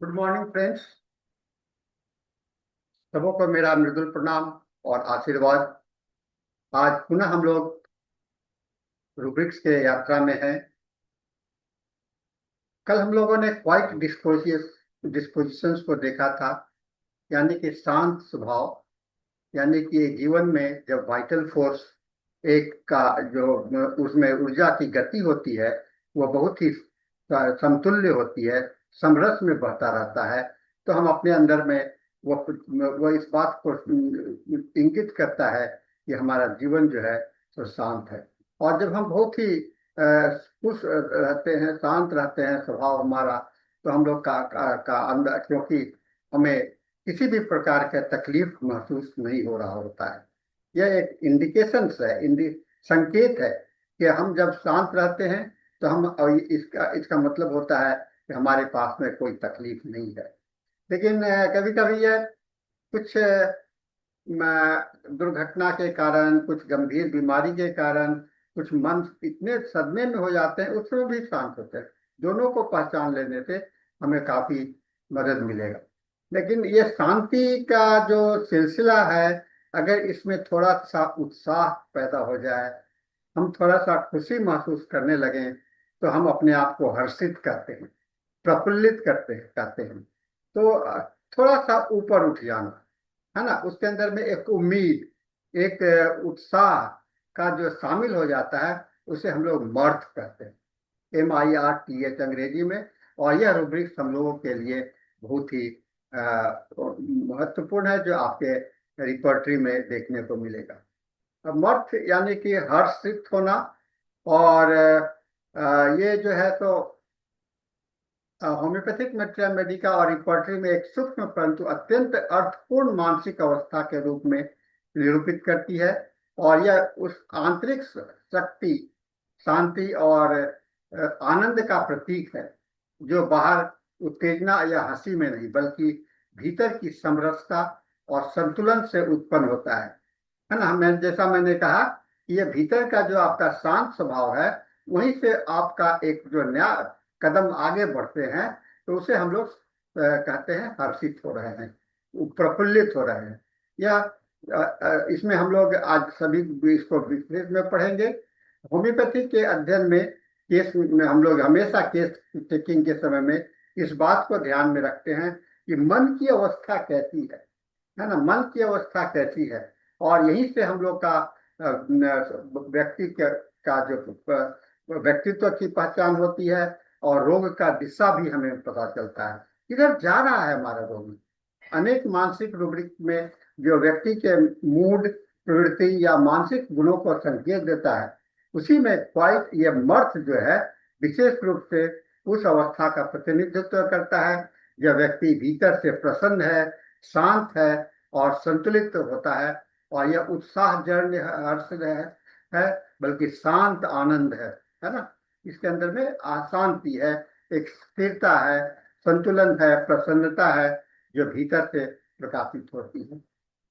Good morning friends. सबों को मेरा मृदुल प्रणाम और आशीर्वाद। आज पुनः हम लोग रूब्रिक्स के यात्रा में हैं। कल हम लोगों ने क्वाइट डिस्पोजिशंस को देखा था, यानी कि शांत स्वभाव। यानी कि जीवन में जब वाइटल फोर्स एक का जो उसमें ऊर्जा की गति होती है, वो बहुत ही समतुल्य होती है, समरस में बहता रहता है। तो हम अपने अंदर में वो वो इस बात को इंगित करता है कि हमारा जीवन जो है तो शांत है। और जब हम बहुत ही खुश रहते हैं, शांत रहते हैं स्वभाव हमारा, तो हम लोग का अंदर, क्योंकि हमें किसी भी प्रकार का तकलीफ महसूस नहीं हो रहा होता है। यह एक इंडिकेशंस है, संकेत है कि हम जब शांत रहते हैं तो हम, और इसका इसका मतलब होता है कि हमारे पास में कोई तकलीफ नहीं है। लेकिन कभी कभी यह कुछ दुर्घटना के कारण, कुछ गंभीर बीमारी के कारण, कुछ मन इतने सदमे में हो जाते हैं, उसमें भी शांत होते हैं। दोनों को पहचान लेने से हमें काफी मदद मिलेगा। लेकिन ये शांति का जो सिलसिला है, अगर इसमें थोड़ा सा उत्साह पैदा हो जाए, हम थोड़ा सा खुशी महसूस करने लगें, तो हम अपने आप को हर्षित करते हैं, प्रफुल्लित करते हैं। तो थोड़ा सा ऊपर उठ जाना, है ना, उसके अंदर में एक उम्मीद, एक उत्साह का जो शामिल हो जाता है, उसे हम लोग मर्थ कहते हैं। MIRTH अंग्रेजी में। और यह रूब्रिक्स हम लोगों के लिए बहुत ही महत्वपूर्ण है, जो आपके रिपर्टरी में देखने को मिलेगा। अब मर्थ यानी कि हर्षित होना। और ये जो है तो होम्योपैथिक मेडिका और रिपर्टरी में एक सूक्ष्म परंतु अत्यंत अर्थपूर्ण मानसिक अवस्था के रूप में निरूपित करती है। और यह उस आंतरिक शक्ति, शांति और आनंद का प्रतीक है, जो बाहर उत्तेजना या हंसी में नहीं, बल्कि भीतर की समरसता और संतुलन से उत्पन्न होता है ना। जैसा मैंने कहा कि ये भीतर का जो आपका शांत स्वभाव है, वहीं से आपका एक जो नया कदम आगे बढ़ते हैं, तो उसे हम लोग कहते हैं हर्षित हो रहे हैं, प्रफुल्लित हो रहे हैं। या इसमें हम लोग आज सभी इसको विशेष में पढ़ेंगे। होम्योपैथी के अध्ययन में, केस में हम लोग हमेशा केस टेकिंग के समय में इस बात को ध्यान में रखते हैं कि मन की अवस्था कैसी है ना, मन की अवस्था कैसी है। और यहीं से हम लोग का का जो व्यक्तित्व की पहचान होती है, और रोग का दिशा भी हमें पता चलता है, किधर जा रहा है हमारा रोग। अनेक मानसिक रूब्रिक में जो व्यक्ति के मूड, प्रवृत्ति या मानसिक गुणों को संकेत देता है, उसी में क्वाइट ये मर्थ जो है विशेष रूप से उस अवस्था का प्रतिनिधित्व करता है जब व्यक्ति भीतर से प्रसन्न है, शांत है और संतुलित होता है। और यह उत्साहजन्य हर्ष है, बल्कि शांत आनंद है ना। इसके अंदर में अशांति है, एक स्थिरता है, संतुलन है, प्रसन्नता है, जो भीतर से प्रकाशित होती है।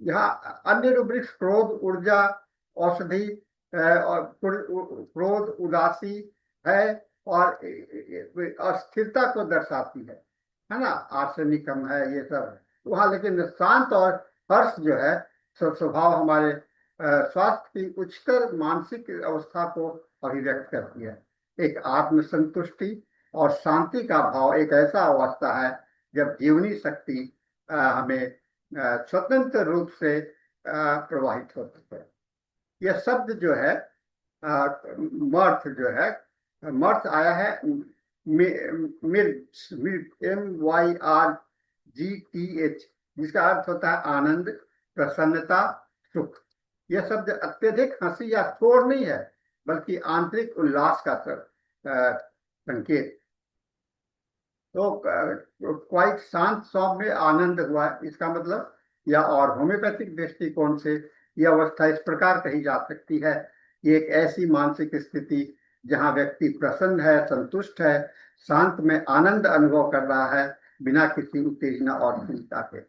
यहाँ अन्य रूब्रिक्स क्रोध, ऊर्जा, औषधि और क्रोध उदासी है, और अस्थिरता को दर्शाती है ना। आर्सेनिकम है, ये सब वहाँ। लेकिन शांत और हर्ष जो है स्वभाव हमारे स्वास्थ्य की उच्चतर मानसिक अवस्था को अभिव्यक्त करती है। एक आत्मसंतुष्टि और शांति का भाव एक ऐसा अवस्था है जब जीवनी शक्ति हमें स्वतंत्र रूप से प्रवाहित होती है। यह शब्द जो है मर्थ जो है, मर्थ आया है मिर्च, MYRGTH, जिसका अर्थ होता है आनंद, प्रसन्नता, सुख। यह शब्द अत्यधिक हंसी या शोर नहीं है, बल्कि आंतरिक उल्लास का संकेत। तो क्वाइट शांत सौम्य आनंद हुआ इसका मतलब। या और होम्योपैथिक दृष्टिकोण से यह अवस्था इस प्रकार कही जा सकती है कि एक ऐसी मानसिक स्थिति जहां व्यक्ति प्रसन्न है, संतुष्ट है, शांत में आनंद अनुभव कर रहा है, बिना किसी उत्तेजना और चिंता के।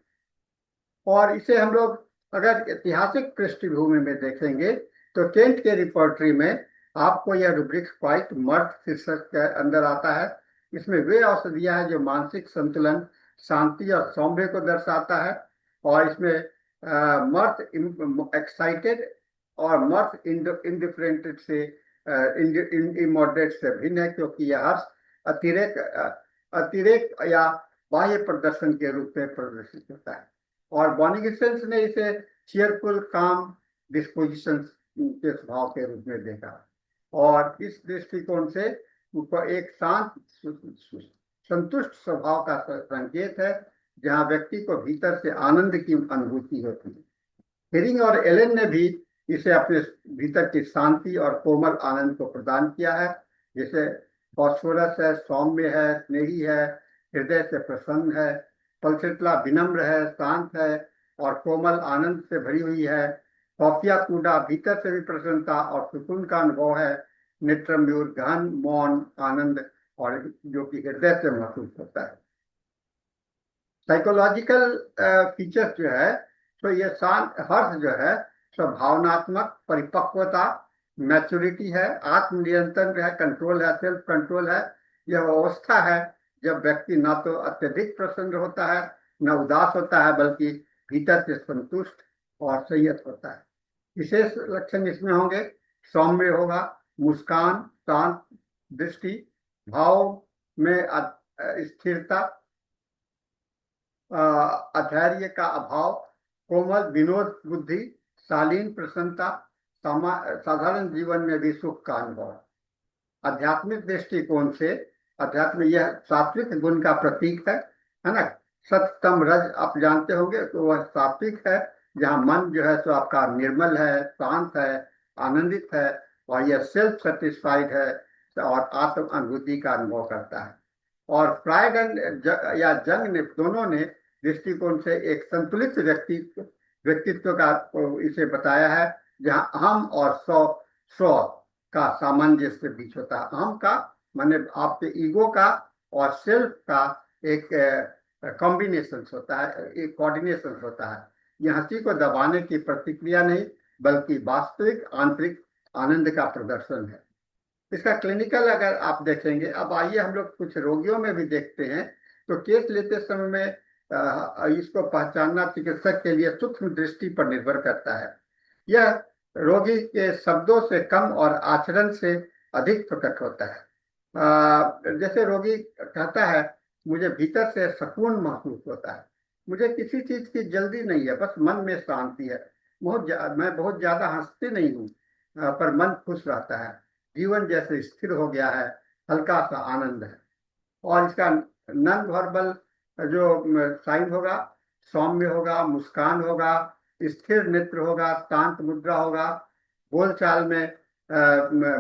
और इसे हम लोग अगर ऐतिहासिक पृष्ठभूमि में देखेंगे, तो केंट के रिपोर्टरी में आपको यह रूब्रिक क्वाइट मर्थ शीर्षक के अंदर आता है। इसमें वे औषधियां हैं जो मानसिक संतुलन शांति और सौम्य को दर्शाता है। और इसमें मर्थ एक्साइटेड और मर्थ इंडिफरेंट से इमोडरेट से भिन्न है, क्योंकि यह हर्ष अतिरेक या बाह्य प्रदर्शन के रूप में प्रदर्शित होता है। और बॉनिगसेंस ने इसे चीयरफुल काम डिस्पोजिशन के स्वभाव के रूप में देखा। और इस दृष्टिकोण से एक शांत संतुष्ट स्वभाव का संकेत है, जहां व्यक्ति को भीतर से आनंद की अनुभूति होती है। हिरिंग और एलन ने भी इसे अपने भीतर की शांति और कोमल आनंद को प्रदान किया है, जैसे फॉस्फोरस है, सौम्य है, स्नेही है, हृदय से प्रसन्न है। पल्सिटला विनम्र है, शांत है और कोमल आनंद से भरी हुई है। कॉफिया कूडा भीतर से भी प्रसन्नता और सुकून का अनुभव है। नेत्रम्यूर गहन मौन आनंद और जो कि हृदय से महसूस होता है। साइकोलॉजिकल फीचर्स जो है, तो ये शांत हर्ष जो है तो भावनात्मक परिपक्वता, मैच्योरिटी है, आत्मनियंत्रण है, कंट्रोल है, सेल्फ कंट्रोल है। यह अवस्था है जब व्यक्ति न तो अत्यधिक प्रसन्न होता है न उदास होता है, बल्कि भीतर से संतुष्ट और संयत होता है। विशेष लक्षण इसमें होंगे, सौम्य होगा, मुस्कान, शांत दृष्टि, भाव में स्थिरता, अधैर्य का अभाव, कोमल विनोद बुद्धि, शालीन प्रसन्नता, साधारण जीवन में भी सुख का अनुभव। आध्यात्मिक दृष्टिकोण से अध्यात्म यह सात्विक गुण का प्रतीक है ना। सत्यतम रज आप जानते होंगे, तो वह सात्विक है, जहाँ मन जो है तो आपका निर्मल है, शांत है, आनंदित है और यह सेल्फ सेटिस्फाइड है और आत्म अनुभूति का अनुभव करता है। और फ्राइड या जंग ने दोनों ने दृष्टिकोण से एक संतुलित व्यक्तित्व का इसे बताया है, जहां अहम और स्व का सामंजस्य बीच होता है। अहम का माने आपके ईगो का और सेल्फ का एक कॉम्बिनेशन होता है, एक कोऑर्डिनेशन होता है। यह हंसी को दबाने की प्रतिक्रिया नहीं, बल्कि वास्तविक आंतरिक आनंद का प्रदर्शन है। इसका क्लिनिकल अगर आप देखेंगे, अब आइए हम लोग कुछ रोगियों में भी देखते हैं, तो केस लेते समय में इसको पहचानना चिकित्सक के लिए सूक्ष्म दृष्टि पर निर्भर करता है। यह रोगी के शब्दों से कम और आचरण से अधिक प्रकट होता है। जैसे रोगी कहता है, मुझे भीतर से सुकून महसूस होता है, मुझे किसी चीज की जल्दी नहीं है, बस मन में शांति है, मैं बहुत ज्यादा हंसते नहीं हूँ, पर मन खुश रहता है, जीवन जैसे स्थिर हो गया है, हल्का सा आनंद है। और इसका नॉन वर्बल जो साइन होगा, सौम्य होगा, मुस्कान होगा, स्थिर नेत्र होगा, शांत मुद्रा होगा, बोलचाल में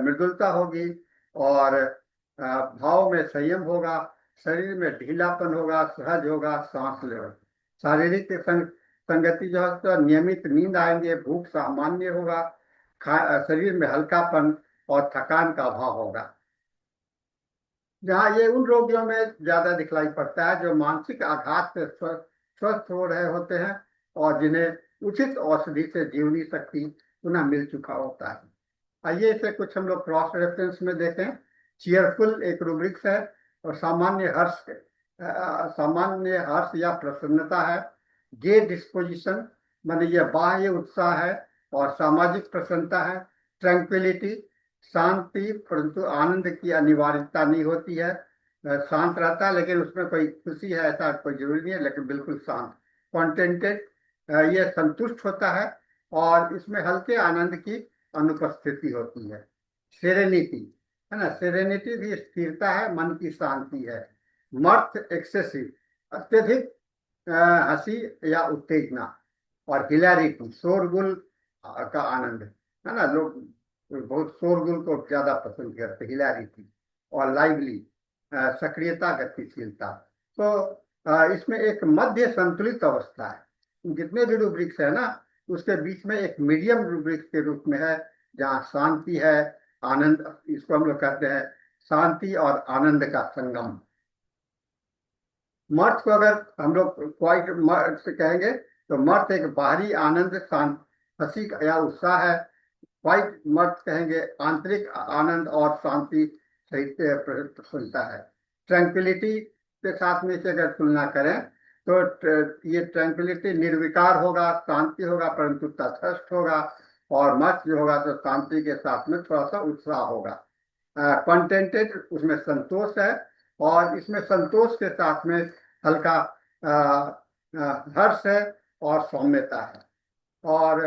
मृदुलता होगी और भाव में संयम होगा, शरीर में ढीलापन होगा, सहज होगा, सांस लेगा। शारीरिक संगति जो है तो नियमित नींद आएंगे, भूख सामान्य होगा, शरीर में हल्कापन और थकान का अभाव होगा। जहाँ ये उन रोगियों में ज्यादा दिखलाई पड़ता है जो मानसिक आघात से स्वस्थ हो रहे होते हैं और जिन्हें उचित औषधि से जीवनी शक्ति पुनः मिल चुका होता है। आइए इसे कुछ हम लोग क्रॉस रेफरेंस में देखें। चीयरफुल एक रूब्रिक्स है और सामान्य हर्ष या प्रसन्नता है। गे डिस्पोजिशन माने यह बाह्य उत्साह है और सामाजिक प्रसन्नता है। ट्रैंक्विलिटी शांति, परंतु आनंद की अनिवार्यता नहीं होती है, शांत रहता है लेकिन उसमें कोई खुशी है ऐसा कोई जरूरी नहीं है, लेकिन बिल्कुल शांत। कॉन्टेंटेड ये संतुष्ट होता है और इसमें हल्के आनंद की अनुपस्थिति होती है। सेरेनिटी है ना, सेरेनिटी भी स्थिरता है, मन की शांति है। मर्थ एक्सेसिव अत्यधिक हंसी या उत्तेजना। और हिलैरिटी शोरगुल का आनंद है ना, लोग बहुत शोरगुल को ज्यादा पसंद करते, हिलैरिटी। और लाइवली सक्रियता, गतिशीलता। तो इसमें एक मध्य संतुलित अवस्था है। जितने भी रूब्रिक्स है ना, उसके बीच में एक मीडियम रूब्रिक्स के रूप में है, जहाँ शांति है, आनंद, इसको हम लोग कहते हैं शांति और आनंद का संगम। मर्थ को अगर हम लोग क्वाइट मर्थ कहेंगे तो मर्थ एक बाहरी आनंद, शांत हंसी या उत्साह है। क्वाइट मर्थ कहेंगे आंतरिक आनंद और शांति सहित प्रसन्नता है। ट्रैंक्विलिटी के साथ में इसे अगर तुलना करें तो ये ट्रैंक्विलिटी निर्विकार होगा, शांति होगा, परंतु तटस्थ होगा। और मत जो होगा तो शांति के साथ में थोड़ा सा उत्साह होगा। कंटेंटेड, उसमें संतोष है, और इसमें संतोष के साथ में हल्का हर्ष है और सौम्यता है। और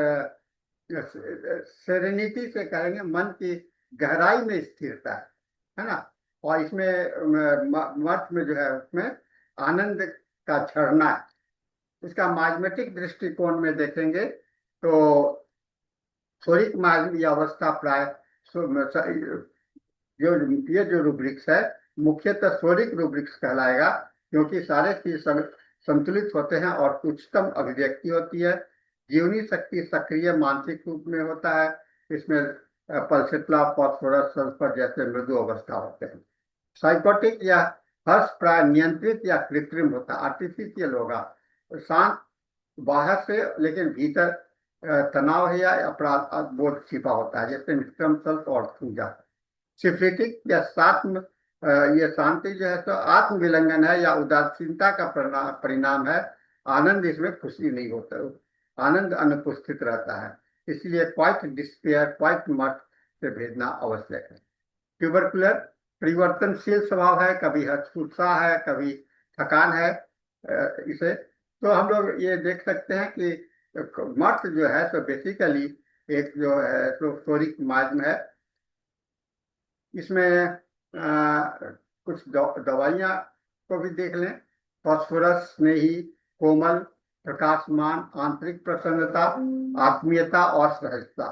सेरेनिटी से कहेंगे मन की गहराई में स्थिरता है ना। और इसमें मर्थ में जो है उसमें आनंद का झरना है। इसका मैथमेटिक दृष्टिकोण में देखेंगे तो सोरिक मार्ग की अवस्था प्राय जो ये जो रूब्रिक्स है मुख्यतः सोरिक रूब्रिक्स कहलाएगा, क्योंकि सारे चीज संतुलित होते हैं और उच्चतम अभिव्यक्ति होती है। जीवनी शक्ति सक्रिय मानसिक रूप में होता है। इसमें पल्सेट्ला, फॉस्फोरस, सल्फर जैसे मृदु अवस्था होते हैं। साइकोटिक या हर्ष प्राय नियंत्रित या कृत्रिम होता है, आर्टिफिशियल होगा, शांत बाहर से लेकिन भीतर तनाव है या अपराध बोध छिपा होता है, जैसे निष्क्रम सल्फ और पूजा। सिफ्लिटिक या सात्म ये शांति जो है तो आत्म विलंघन है या उदासीनता का परिणाम है। आनंद इसमें खुशी नहीं होता, आनंद अनुपस्थित रहता है। इसलिए क्वाइट डिस्पेयर, क्वाइट मट से भेजना आवश्यक है। ट्यूबरकुलर परिवर्तनशील स्वभाव है, कभी उत्साह है, कभी थकान है। इसे तो हम लोग ये देख सकते हैं कि मर्थ जो है तो बेसिकली एक जो है तो सोरिक मार्ग है। इसमें कुछ दवाइयाँ को भी देख लें। फॉस्फोरस स्नेही, कोमल, प्रकाशमान, आंतरिक प्रसन्नता, आत्मीयता और सहजता।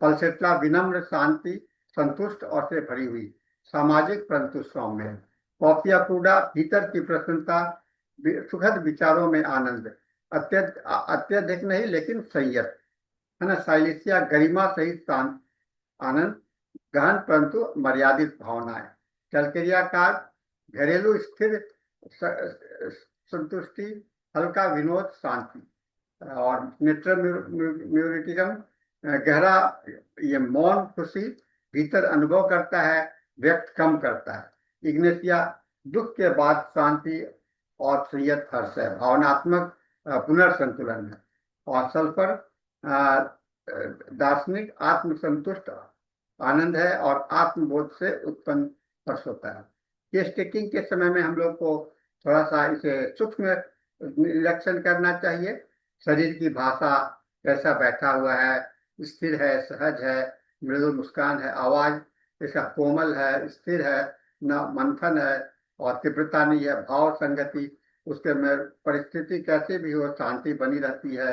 पल्सेट्ला विनम्र, शांति, संतुष्ट और से भरी हुई, सामाजिक परंतु सौम्य। कॉफिया कूडा भीतर की प्रसन्नता, सुखद विचारों में आनंद, अत्यधिक नहीं लेकिन संयत है ना। साइलिसिया गरिमा सहित शांत आनंद, गहन परंतु मर्यादित भावनाएं। कैलकेरिया घरेलू स्थिर संतुष्टि, हल्का विनोद, शांति। और नेट्रम्यूरिटिकम गहरा ये मौन खुशी, भीतर अनुभव करता है, व्यक्त कम करता है। इग्नेशिया दुख के बाद शांति और संयत हर्ष है, भावनात्मक पुनर्संतुलन है। और सल्फर दार्शनिक आत्मसंतुष्ट आनंद है और आत्मबोध से उत्पन्न हर्ष होता है। केस टेकिंग के समय में हम लोग को थोड़ा सा इसे सूक्ष्म निरीक्षण करना चाहिए। शरीर की भाषा कैसा बैठा हुआ है, स्थिर है, सहज है, मृदु मुस्कान है, आवाज इसका कोमल है, स्थिर है, न मंथन है और तीव्रता नहीं है, भाव संगति, उसके में परिस्थिति कैसे भी हो शांति बनी रहती है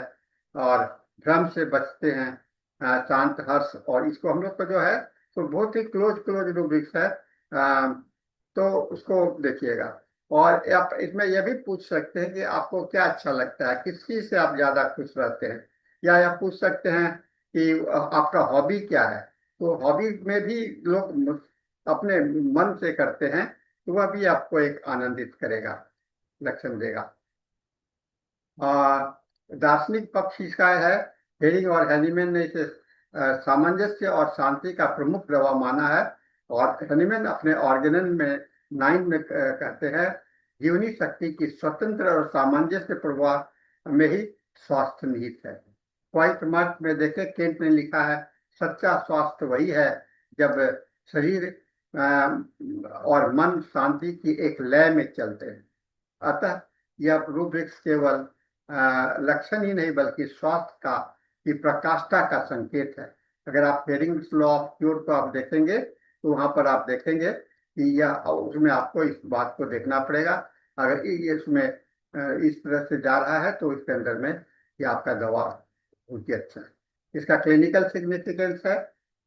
और भ्रम से बचते हैं, शांत हर्ष। और इसको हम लोग को जो है तो बहुत ही क्लोज रूब्रिक्स है, तो उसको देखिएगा। और आप इसमें यह भी पूछ सकते हैं कि आपको क्या अच्छा लगता है, किस चीज से आप ज्यादा खुश रहते हैं, या आप पूछ सकते हैं कि आपका हॉबी क्या है। तो हॉबी में भी लोग अपने मन से करते हैं तो वह भी आपको एक आनंदित करेगा, लक्षण देगा। दार्शनिक पक्ष इसका है, हेरिंग और हैनीमैन ने इसे सामंजस्य और शांति का प्रमुख प्रभाव माना है। और हैनीमैन अपने ऑर्गेनन में 9 में कहते हैं, जीवनी शक्ति की स्वतंत्र और सामंजस्य प्रभाव में ही स्वास्थ्य निहित है। क्वाइट मर्थ में देखे केंट ने लिखा है, सच्चा स्वास्थ्य वही है जब शरीर और मन शांति की एक लय में चलते हैं। अतः यह रूब्रिक्स केवल लक्षण ही नहीं बल्कि स्वास्थ्य का की प्रकाष्ठा का संकेत है। अगर आप हेरिंग्स लॉ ऑफ क्यूर को आप देखेंगे तो वहां पर आप देखेंगे कि यह उसमें आपको इस बात को देखना पड़ेगा। अगर इसमें इस तरह से जा रहा है तो इसके अंदर में ये आपका दवा उनकी अच्छा है। इसका क्लिनिकल सिग्निफिकेंस है,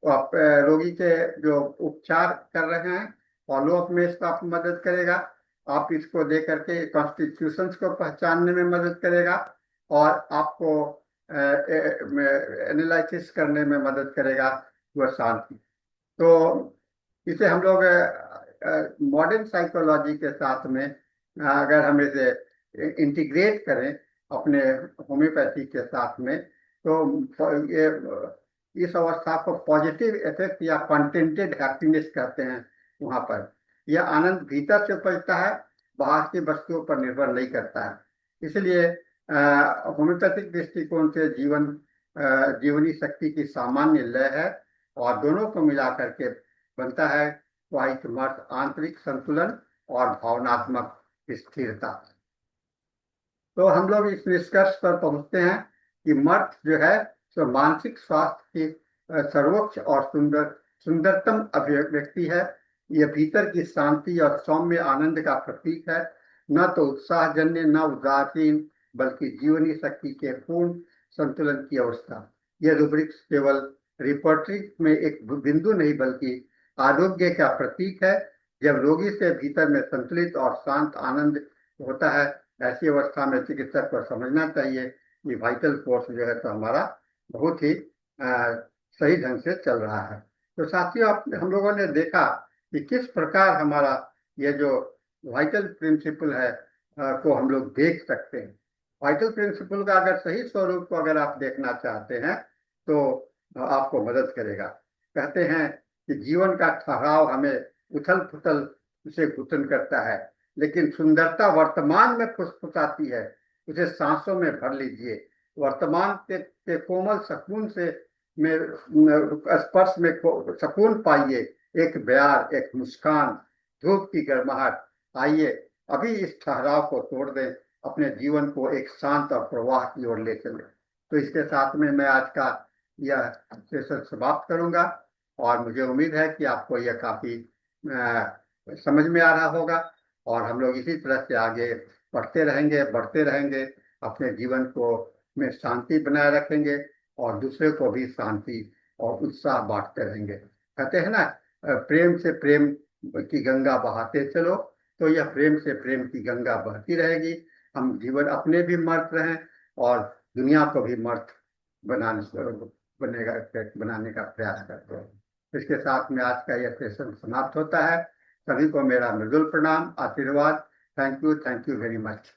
तो आप रोगी के जो उपचार कर रहे हैं फॉलोअप में इसको आपको मदद करेगा। आप इसको दे करके कॉन्स्टिट्यूशंस को पहचानने में मदद करेगा और आपको एनालिसिस करने में मदद करेगा वह शांति। तो इसे हम लोग मॉडर्न साइकोलॉजी के साथ में अगर हम इसे इंटीग्रेट करें अपने होम्योपैथी के साथ में तो ये इस अवस्था को पॉजिटिव इफेक्ट या कंटेंटेड हैप्पीनेस कहते हैं। वहां पर यह आनंद भीतर से उपजता है बाहर की वस्तुओं पर निर्भर नहीं करता है। इसलिए होम्योपैथिक दृष्टिकोण से जीवनी शक्ति की सामान्य लय है, और दोनों को मिला करके बनता है वाहिक मर्थ आंतरिक संतुलन और भावनात्मक स्थिरता। तो हम लोग इस निष्कर्ष पर पहुंचते हैं कि मर्थ जो है तो मानसिक स्वास्थ्य की सर्वोच्च और सुंदरतम अभिव्यक्ति है। यह भीतर की शांति और सौम्य आनंद का प्रतीक है, न तो उत्साहजन्य न उदासीन, बल्कि जीवनी शक्ति के पूर्ण संतुलन की अवस्था। यह रूब्रिक्स केवल रिपोर्टरी में एक बिंदु नहीं बल्कि आरोग्य का प्रतीक है। जब रोगी से भीतर में संतुलित और शांत आनंद होता है, ऐसी अवस्था में चिकित्सक को समझना चाहिए कि वाइटल फोर्स जो है तो हमारा बहुत ही सही ढंग से चल रहा है। तो साथियों, हम लोगों ने देखा कि किस प्रकार हमारा ये जो वाइटल प्रिंसिपल है को हम लोग देख सकते हैं। वाइटल प्रिंसिपल का अगर सही स्वरूप को अगर आप देखना चाहते हैं तो आपको मदद करेगा। कहते हैं कि जीवन का ठहराव हमें उथल पुथल से घुटन करता है, लेकिन सुंदरता वर्तमान में फुसफुसाती है। उसे सांसों में भर लीजिए। वर्तमान के कोमल सुकून से में स्पर्श में सुकून पाइए। एक प्यार, एक मुस्कान, धूप की गर्माहट। आइए अभी इस ठहराव को तोड़ दें, अपने जीवन को एक शांत और प्रवाह की ओर ले चलें। तो इसके साथ में मैं आज का यह सेशन समाप्त करूंगा, और मुझे उम्मीद है कि आपको यह काफी समझ में आ रहा होगा, और हम लोग इसी तरह से आगे पढ़ते रहेंगे, बढ़ते रहेंगे, अपने जीवन को में शांति बनाए रखेंगे, और दूसरे को भी शांति और उत्साह बांटते रहेंगे। कहते हैं ना, प्रेम से प्रेम की गंगा बहाते चलो, तो यह प्रेम से प्रेम की गंगा बहती रहेगी। हम जीवन अपने भी मर्त रहें और दुनिया को भी मर्त बनाने का प्रयास करते हैं। इसके साथ में आज का यह सेशन समाप्त होता है। सभी को मेरा मृदुल प्रणाम, आशीर्वाद। Thank you very much.